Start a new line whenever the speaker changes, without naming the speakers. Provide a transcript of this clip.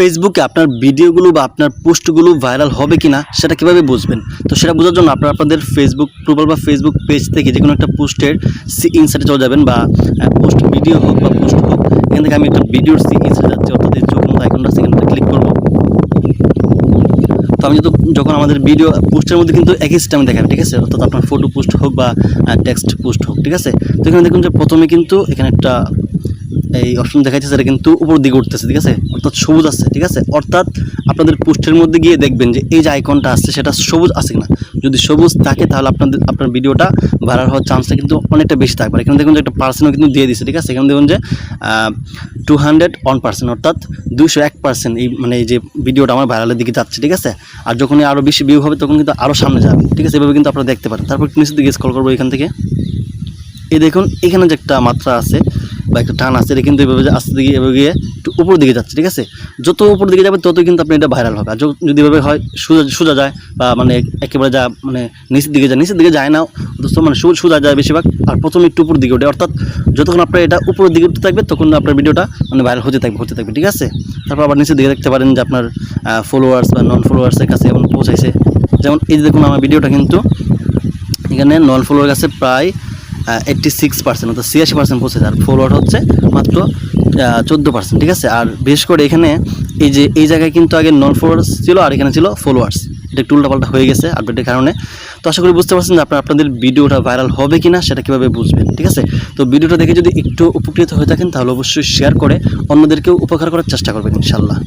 ফেসবুকে আপনার ভিডিওগুলো বা আপনার পোস্টগুলো ভাইরাল হবে কিনা সেটা কীভাবে বুঝবেন। তো সেটা বোঝার জন্য আপনারা আপনাদের ফেসবুক প্রোফাইল বা ফেসবুক পেজ থেকে যে কোনো একটা পোস্টের ইনসাইটে চলে যাবেন, বা পোস্ট ভিডিও হোক বা পোস্ট হোক, এখান থেকে আমি একটা ভিডিওর ইনসাইটে যাচ্ছি, অর্থাৎ এই চোখ মতো আইকনটা সেখানে ক্লিক করব। তো আমি যখন আমাদের ভিডিও পোস্টের মধ্যে কিন্তু একই সিস্টেমে দেখাবে, ঠিক আছে, অর্থাৎ আপনার ফটো পোস্ট হোক বা টেক্সট পোস্ট হোক, ঠিক আছে। তো এখানে দেখুন যে প্রথমে কিন্তু এখানে একটা এই অপশন দেখাচ্ছে, সেটা কিন্তু উপর দিকে উঠতেছে, ঠিক আছে, অর্থাৎ সবুজ আছে, ঠিক আছে। অর্থাৎ আপনাদের পোস্টের মধ্যে গিয়ে দেখবেন যে এই যে আইকনটা আসছে সেটা সবুজ আছে কিনা। যদি সবুজ থাকে তাহলে আপনার ভিডিওটা ভাইরাল হওয়ার চান্সটা কিন্তু অনেকটা বেশি থাকবে। এখানে দেখুন যে একটা পার্সেন্টও কিন্তু দিয়ে দিচ্ছে, ঠিক আছে। এখানে দেখুন যে 201%, অর্থাৎ 201% এই যে ভিডিওটা আমার ভাইরালের দিকে যাচ্ছে, ঠিক আছে। আর যখনই আরও বেশি ভিউ হবে তখন কিন্তু আরও সামনে যাবে, ঠিক আছে। এভাবে কিন্তু আপনারা দেখতে পারেন। তারপর নিচের দিকে স্ক্রল করবো এখান থেকে, এই দেখুন এখানে যে একটা মাত্রা আছে বা একটা টান আছে, এটা কিন্তু এভাবে আস্তে দিকে এভাবে গিয়ে একটু উপর দিকে যাচ্ছে, ঠিক আছে। যত উপর দিকে যাবে ততই কিন্তু আপনি এটা ভাইরাল হবে। আর যদি এভাবে হয় সোজা যায় বা একেবারে নিচের দিকে যায় না, অথচ সোজা যায় বেশিরভাগ, আর প্রথমে একটু উপর দিকে ওঠে, অর্থাৎ যতক্ষণ আপনার এটা উপরের দিকে উঠতে থাকবে তখন আপনার ভিডিওটা ভাইরাল হতে থাকবে, ঠিক আছে। তারপর আবার নিচের দিকে দেখতে পারেন যে আপনার ফলোয়ার্স বা নন ফলোয়ার্সের কাছে এমন পৌঁছাইছে। যেমন এই যে দেখুন আমার ভিডিওটা কিন্তু এখানে নন ফলোয়ার কাছে প্রায় 86%, অর্থাৎ 86% পৌঁছেছে, আর ফলোয়ার হচ্ছে মাত্র 14%, ঠিক আছে। আর বিশেষ করে এখানে এই জায়গায় কিন্তু আগে নন ফলোয়ার্স ছিল আর এখানে ছিল ফলোয়ার্স, এটা একটু উল্টাপাল্টা হয়ে গেছে আপডেটের কারণে। তো আশা করি বুঝতে পারছেন যে আপনাদের ভিডিওটা ভাইরাল হবে কিনা সেটা কীভাবে বুঝবেন, ঠিক আছে। তো ভিডিওটা দেখে যদি একটু উপকৃত হয়ে থাকেন তাহলে অবশ্যই শেয়ার করে অন্যদেরকেও উপকার করার চেষ্টা করবেন ইনশাল্লাহ।